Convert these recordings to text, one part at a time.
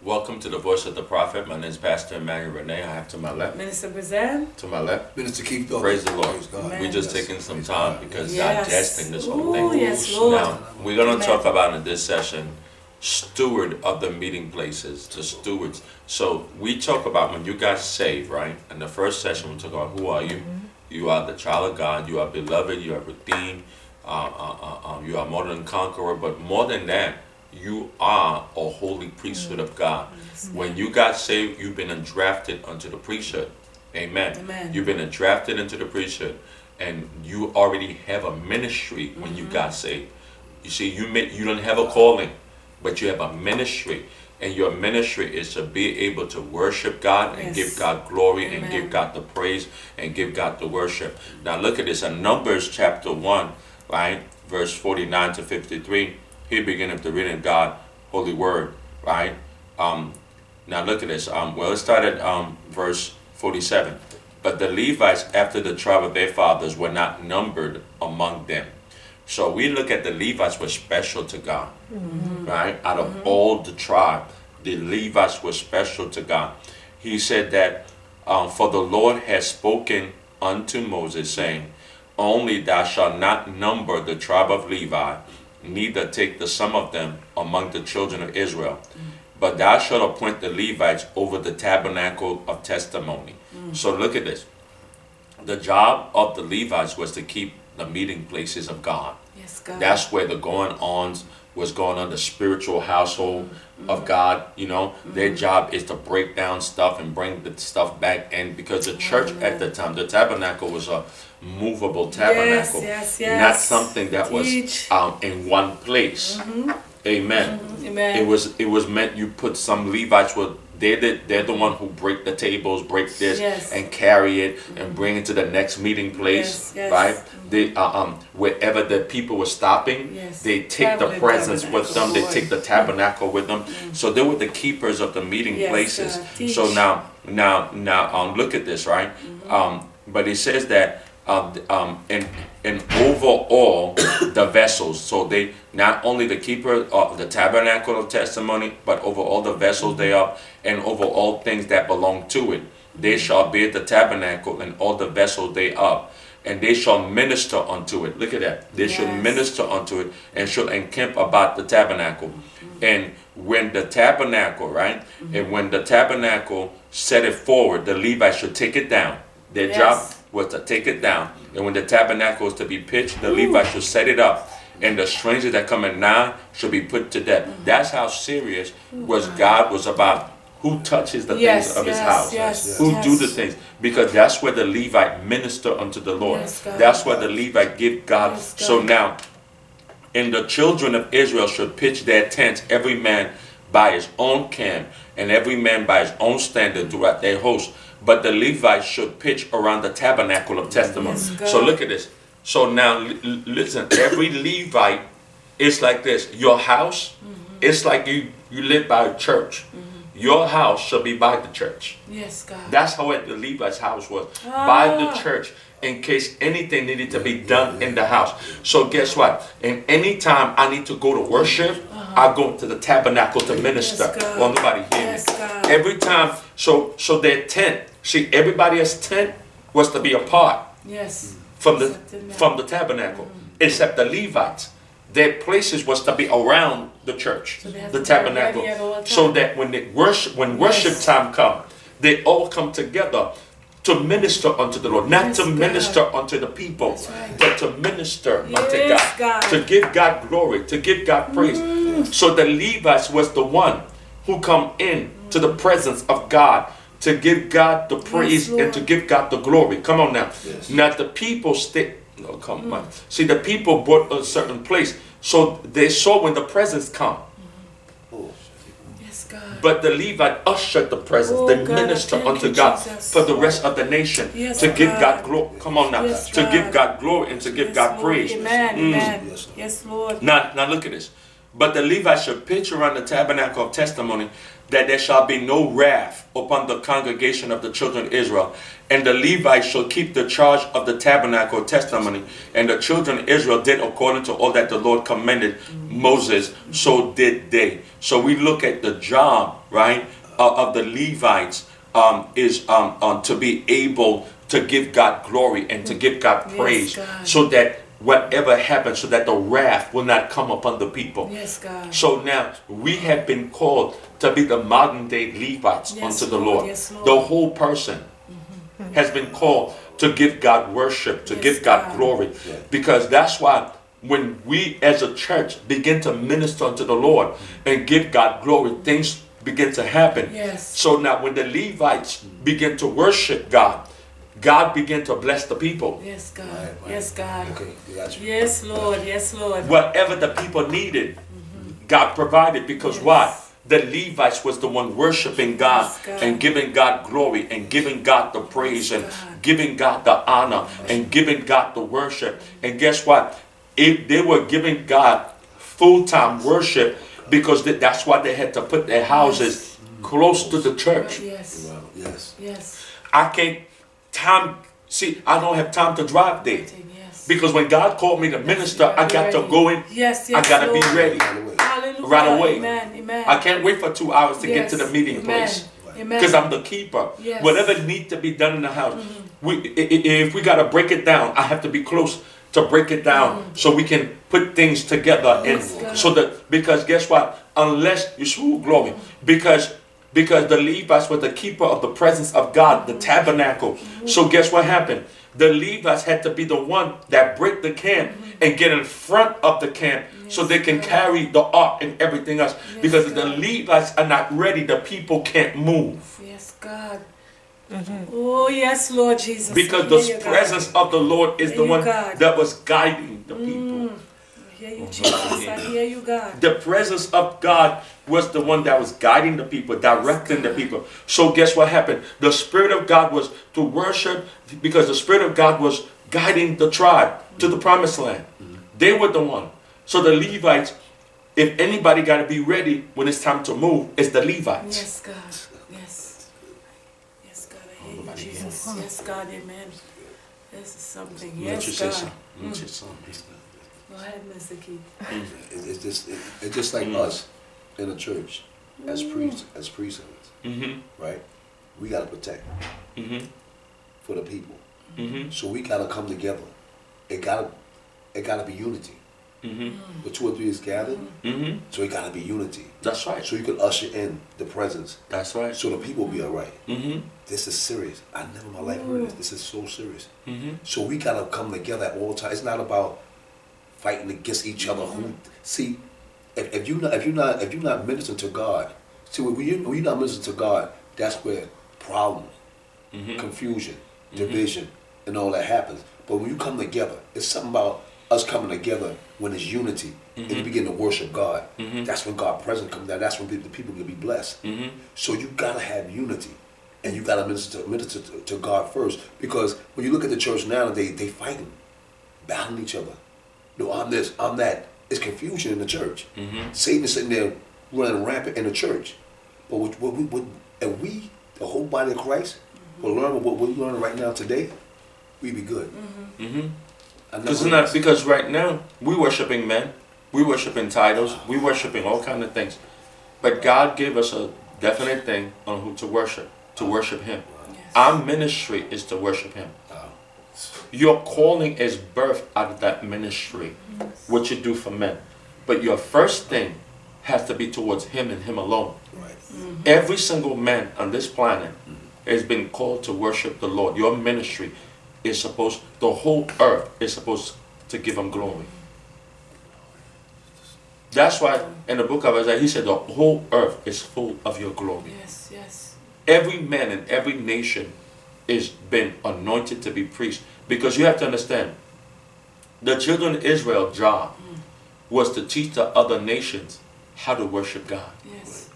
Welcome to the Voice of the Prophet. My name is Pastor Emmanuel Renee. I have to my left. Minister Brazil. To my left. Minister Keith. Praise the Lord. Praise God. We're just taking some time because Yes. digesting this whole thing. Yes, Lord. Now, we're going to Amen. talk about in this session, steward of the meeting places, the stewards. So we talk about when you got saved, right? In the first session, we talk about who are you? You are the child of God. You are beloved. You are redeemed. You are more than conqueror. But more than that, you are a holy priesthood of God. When you got saved, you've been endrafted unto the priesthood. Amen. Amen. You've been endrafted into the priesthood, and you already have a ministry when you got saved. You see, you don't have a calling, but you have a ministry, and your ministry is to be able to worship God and give God glory and give God the praise and give God the worship. Now look at this in Numbers chapter 1, right, verse 49 to 53. Here beginneth the reading of God, holy word, right? Now look at this. Let's start at verse 47. But the Levites, after the tribe of their fathers, were not numbered among them. So we look at the Levites were special to God, right? Out of all the tribe, the Levites were special to God. He said that, for the Lord has spoken unto Moses, saying, only thou shalt not number the tribe of Levi, neither take the sum of them among the children of Israel. But thou shalt appoint the Levites over the tabernacle of testimony. So look at this. The job of the Levites was to keep the meeting places of God. Yes, God. That's where the going-ons was going on, the spiritual household of God. You know, their job is to break down stuff and bring the stuff back in, because the church at the time, the tabernacle was a movable tabernacle, yes. not something that Teach. was in one place. Amen. Amen. It was meant you put some Levites were they're the one who break the tables, break this, and carry it and bring it to the next meeting place, right? They wherever the people were stopping, they take the presence with them. They take the tabernacle with them. So they were the keepers of the meeting places. So now look at this, right? But it says that and overall the vessels. So they not only the keeper of the tabernacle of testimony, but over all the vessels they are, and over all things that belong to it. They shall bear the tabernacle and all the vessels they are, and they shall minister unto it. Look at that. They shall minister unto it and shall encamp about the tabernacle. And when the tabernacle, right? And when the tabernacle set it forward, the Levites should take it down. Their job was to take it down. And when the tabernacle was to be pitched, the Levites should set it up. And the stranger that come in now should be put to death. That's how serious God was about who touches the things of his house. Who do the things. Because that's where the Levite minister unto the Lord. That's where the Levite give God. So now, and the children of Israel should pitch their tents, every man by his own camp, and every man by his own standard throughout their host. But the Levites should pitch around the tabernacle of testimony. So look at this. So now listen, every Levite is like this. Your house, it's like you live by a church. Your house shall be by the church. Yes, God. That's how the Levi's house was. By the church, in case anything needed to be done in the house. So guess what? And anytime I need to go to worship, I go to the tabernacle to minister. Well, nobody hear me. Every time, so their tent, see, everybody's tent was to be apart from the tabernacle, except the Levites. Their places was to be around the church, the tabernacle, so that when worship time comes, they all come together to minister unto the Lord, not to minister unto the people, but to minister unto God, to give God glory, to give God praise. So the Levites was the one who come in to the presence of God to give God the praise and to give God the glory. Come on now. Now the people stay. No, come on. See, the people brought a certain place, so they saw when the presence come. But the Levite ushered the presence, they minister unto God for the rest of the nation, to give God glory. Come on now, to give God glory and to give God praise. Amen. Yes, Lord. Now look at this. But the Levites should pitch around the tabernacle of testimony, that there shall be no wrath upon the congregation of the children of Israel. And the Levites shall keep the charge of the tabernacle of testimony. And the children of Israel did according to all that the Lord commanded Moses, so did they. So we look at the job, right, of the Levites is to be able to give God glory and to give God praise, so that whatever happens, so that the wrath will not come upon the people. Yes, God. So now we have been called to be the modern day Levites unto the Lord. Yes, Lord. The whole person has been called to give God worship, to give God glory. Yeah. Because that's why when we as a church begin to minister unto the Lord and give God glory, things begin to happen. Yes. So now when the Levites begin to worship God, God began to bless the people. Yes, God. Right. Yes, God. Okay, we got you. Yes, Lord. Yes, Lord. Whatever the people needed, God provided. Because why? The Levites was the one worshiping God, Yes, God. and giving God glory and giving God the praise and giving God the honor and giving God the worship. And guess what? If they were giving God full-time worship, because that's why they had to put their houses close to the church. Yes. Wow. Yes. Yes. I can't I don't have time to drive there. Yes. Because when God called me to minister, I got to go in. Yes, I got to be Lord. ready Hallelujah. right away. Amen. Amen. I can't wait for 2 hours to get to the meeting Amen. place. Amen. Because I'm the keeper. Yes. Whatever needs to be done in the house, if we got to break it down, I have to be close to break it down so we can put things together. Yes, And God. so that, because guess what? Unless you show glory, because the Levites were the keeper of the presence of God, the tabernacle. So guess what happened? The Levites had to be the one that break the camp and get in front of the camp so they can carry the ark and everything else. Because if the Levites are not ready, the people can't move. Yes, God. Oh, yes, Lord Jesus. Because I the hear you, presence of the Lord is I the hear you, one God. that was guiding the people. I hear you, Jesus. I hear you, God. The presence of God was the one that was guiding the people, directing the people. So guess what happened? The Spirit of God was to worship, because the Spirit of God was guiding the tribe to the promised land. They were the one. So the Levites, if anybody got to be ready when it's time to move, it's the Levites. Yes, God. Yes. Yes, God. I hear you, Jesus. Yes, God. Amen. This is something. Let you Yes, say God. something. Let you say something. Go ahead, Mr. Keith. It's just like us in a church as priests, right? We gotta protect for the people. So we gotta come together. It gotta be unity. The 2 or 3 is gathered, so it gotta be unity. That's right. So you can usher in the presence. That's right. So the people will be all right. This is serious. I never in my life heard this. This is so serious. So we gotta come together at all times. It's not about fighting against each other. See, if you're not ministering to God, see when you're not ministering to God, that's where problems, confusion, division, and all that happens. But when you come together, it's something about us coming together when it's unity and you begin to worship God. That's when God's presence comes down. That's when the people can be blessed. So you gotta have unity, and you gotta minister to God first. Because when you look at the church now, they fighting, battling each other. No, I'm this, I'm that. It's confusion in the church. Satan is sitting there running rampant in the church. But if we, the whole body of Christ, will learn what we're learning right now today, we be good. Because right now we worshiping men, we worshiping titles, we worshiping all kind of things. But God gave us a definite thing on who to worship Him. Yes. Our ministry is to worship Him. Your calling is birthed out of that ministry, what you do for men. But your first thing has to be towards Him and Him alone. Right. Every single man on this planet has been called to worship the Lord. Your ministry is the whole earth is supposed to give Him glory. That's why in the book of Isaiah, He said the whole earth is full of your glory. Yes, yes. Every man in every nation is been anointed to be priests. Because you have to understand, the children of Israel's job was to teach the other nations how to worship God. Yes.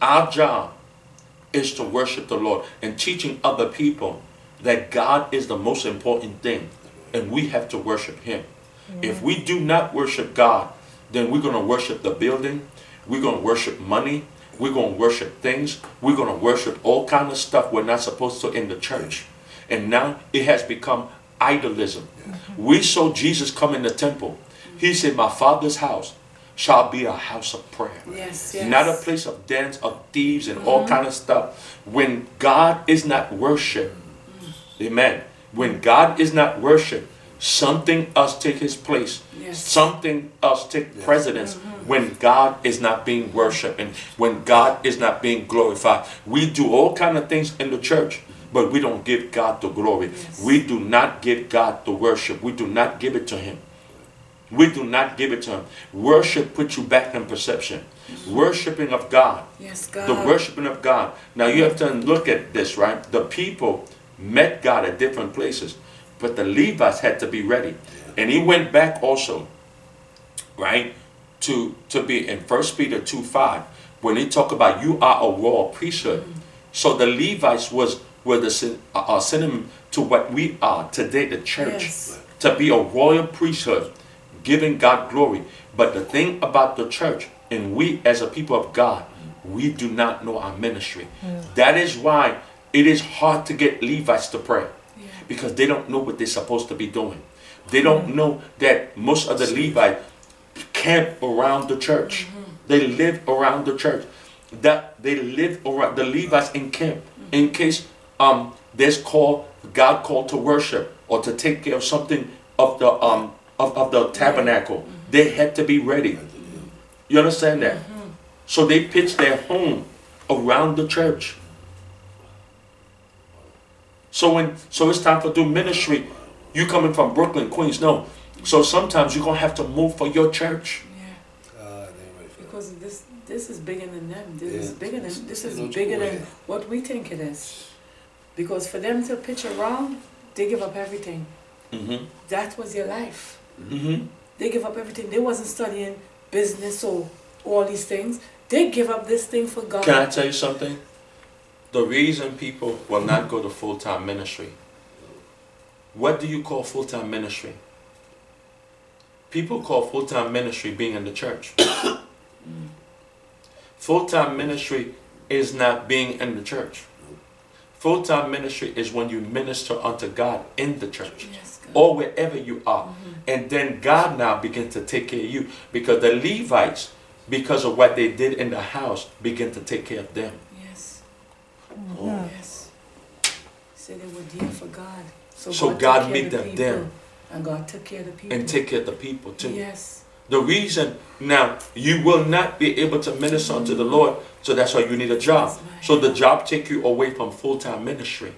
Our job is to worship the Lord and teaching other people that God is the most important thing and we have to worship Him. If we do not worship God, then we're going to worship the building. We're going to worship money. We're going to worship things. We're going to worship all kind of stuff we're not supposed to in the church. And now it has become idolism. We saw Jesus come in the temple. He said, my Father's house shall be a house of prayer. Yes, yes. Not a place of dance, of thieves, and all kind of stuff. When God is not worshipped, amen. When God is not worshipped, something else take his place. Yes. Something else take precedence when God is not being worshipped and when God is not being glorified. We do all kind of things in the church, but we don't give God the glory. Yes. We do not give God the worship. We do not give it to him. We do not give it to him. Worship puts you back in perception. Worshipping of God. Yes, God. The worshiping of God. Now you have to look at this, right? The people met God at different places, but the Levites had to be ready. And he went back also, right, to be in 1 Peter 2:5, when he talked about you are a royal priesthood. So the Levites were the synonym to what we are today, the church. Yes. To be a royal priesthood, giving God glory. But the thing about the church, and we as a people of God, we do not know our ministry. That is why it is hard to get Levites to pray. Because they don't know what they're supposed to be doing. They don't know that most of the Levites camp around the church. They live around the church. That they live around the Levites in camp. In case there's God called to worship or to take care of something of the tabernacle. They had to be ready. You understand that? So they pitched their home around the church. So it's time to do ministry. You coming from Brooklyn, Queens, no. So sometimes you're gonna have to move for your church. Yeah. Because this is bigger than them. This is bigger than what we think it is. Because for them to pitch around, they give up everything. That was their life. They give up everything. They wasn't studying business or all these things. They give up this thing for God. Can I tell you something? The reason people will not go to full-time ministry. What do you call full-time ministry? People call full-time ministry being in the church. Full-time ministry is not being in the church. Full-time ministry is when you minister unto God in the church. Yes, or wherever you are. And then God now begins to take care of you. Because the Levites, because of what they did in the house, begin to take care of them. Yes. Yes. So they were there for God. So God made them them. And God took care of the people. And take care of the people too. Yes. The reason now, you will not be able to minister unto the Lord, so that's why you need a job. So the job take you away from full-time ministry.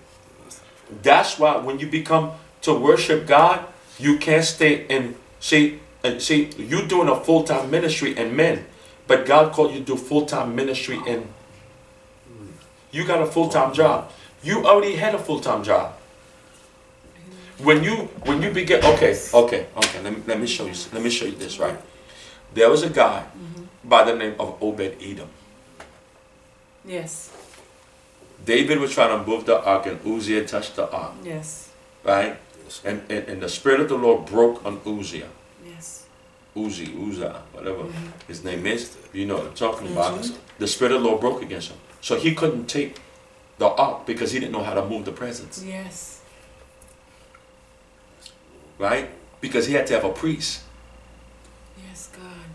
That's why when you become to worship God, you can't stay in, see, you doing a full-time ministry in men, but God called you to do full-time ministry in, you got a full-time job. You already had a full-time job. When you begin, okay, let me show you this, right? There was a guy by the name of Obed-Edom. Yes. David was trying to move the ark and Uzziah touched the ark. Yes. Right? And the Spirit of the Lord broke on Uzziah. Yes. Uzzah, whatever his name is. You know what I'm talking about. The Spirit of the Lord broke against him. So he couldn't take the ark because he didn't know how to move the presence. Yes. Right? Because he had to have a priest. Yes, God.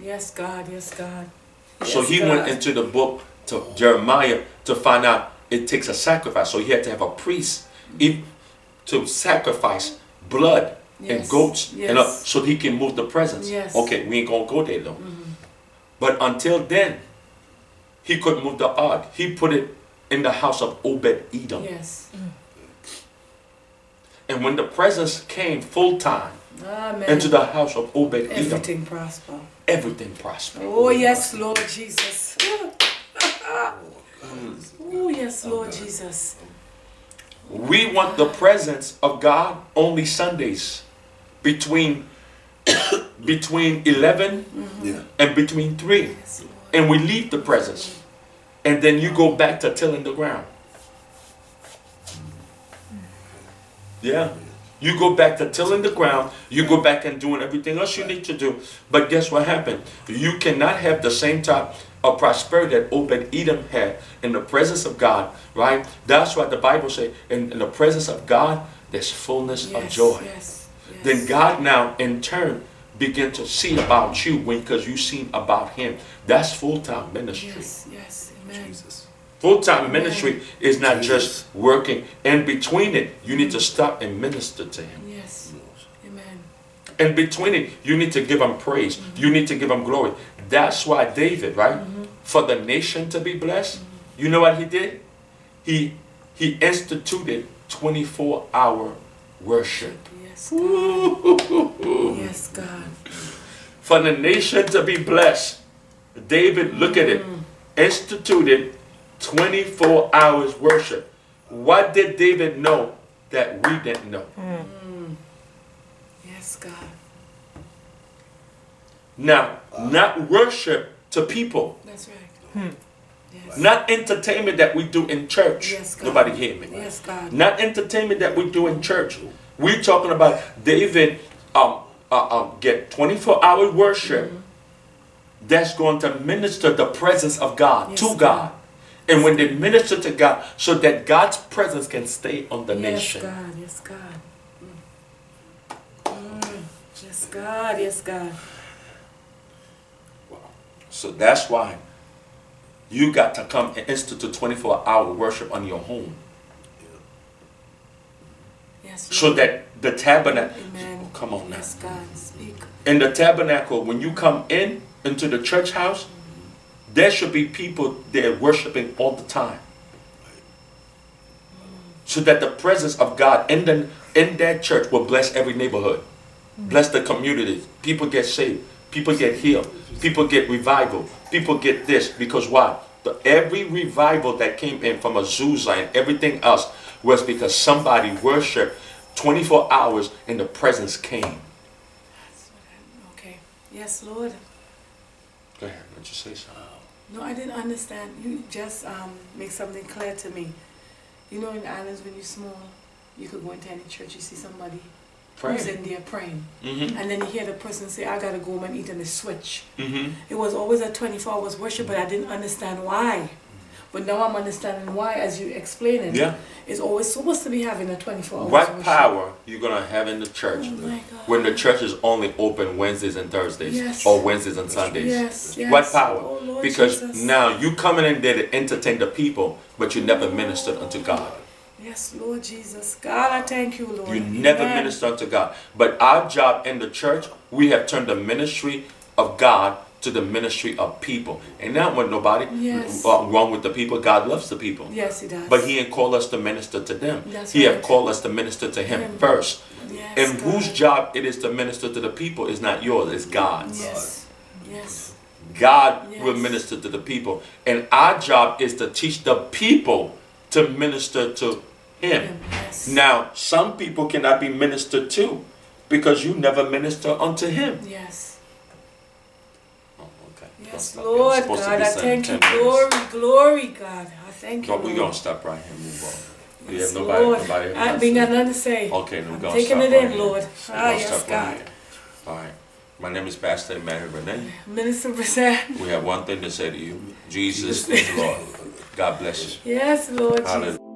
Yes, God. Yes, God. So Yes, he God. went into the book to Jeremiah to find out it takes a sacrifice. So he had to have a priest to sacrifice blood and goats so he can move the presence. Yes. Okay, we ain't gonna go there though. But until then, he couldn't move the ark. He put it in the house of Obed-Edom. Yes. And when the presence came full time Amen. into the house of Obed-Edom, Everything prosper. everything prospered. Oh, yes, Lord Jesus. Oh, yes, Lord Jesus. We want the presence of God only Sundays between 11 and between 3. Yes, Lord. And we leave the presence. And then you go back to tilling the ground. Yeah. You go back to tilling the ground. You go back and doing everything else you need to do. But guess what happened? You cannot have the same type of prosperity that Obed-Edom had in the presence of God, right? That's what the Bible says. In the presence of God, there's fullness of joy. Yes. Then God now, in turn, begin to see about you because you seen about Him. That's full-time ministry. Yes. Amen. Jesus. Full-time ministry is not just working. In between it, you need to stop and minister to Him. Yes. Amen. In between it, you need to give Him praise. You need to give Him glory. That's why David, right? For the nation to be blessed, you know what he did? He instituted 24-hour worship. Yes, God. Yes, God. For the nation to be blessed, David, look at it, instituted 24 hours worship. What did David know that we didn't know? Yes, God. Now, not worship to people. That's right. Yes. Not entertainment that we do in church. Yes, God. Nobody hear me. Yes, God. Not entertainment that we do in church. We're talking about David get 24 hours worship that's going to minister the presence of God to God. And when they minister to God, so that God's presence can stay on the nation. Yes, God. Yes, God. Yes, God. So that's why you got to come and institute 24-hour worship on your home. Yes, so that the tabernacle, come on now. Yes, God, speak. In the tabernacle, when you come into the church house, there should be people there worshiping all the time. So that the presence of God in that church will bless every neighborhood. Bless the community. People get saved. People get healed. People get revival. People get this. Because why? Every revival that came in from Azusa and everything else was because somebody worshiped 24 hours and the presence came. Okay. Yes, Lord. Go ahead. Let you say something. No, I didn't understand. You just make something clear to me. You know, in the islands, when you're small, you could go into any church, you see somebody who's in there praying. And then you hear the person say, I got to go home and eat, and they switch. It was always a 24 hours worship, but I didn't understand why. But now I'm understanding why, as you explain it. Yeah. It's always supposed to be having a 24 hours What worship. power you going to have in the church when the church is only open Wednesdays and Thursdays or Wednesdays and Sundays? Yes. What power? Oh, Lord because Jesus. now you coming in there to entertain the people, but you never ministered unto God. Yes, Lord Jesus. God, I thank you, Lord. You never minister unto God. But our job in the church, we have turned the ministry of God to the ministry of people. And not with nobody wrong with the people. God loves the people. Yes, He does. But He ain't called us to minister to them. That's He right. have called us to minister to Him first. Yes, And God. whose job it is to minister to the people is not yours, it's God's. Yes. Yes. God will minister to the people. And our job is to teach the people to minister to Him. Yes. Now, some people cannot be ministered to because you never minister unto Him. Yes. Oh, okay. Yes, Lord Supposed to God, be I saying thank you. 10 minutes. Glory, God. I thank you. We're Lord. going to stop right here and move on. Yes, nobody Lord. have I nothing got to nothing to say. Okay, then we're I'm going to taking stop it right in, here. Lord. We're gonna Yes, stop right God. here. All right. My name is Pastor Emmanuel Renee. Minister Brissett. We have one thing to say to you. Jesus is Lord. God bless you. Yes, Lord Hallelujah. Jesus.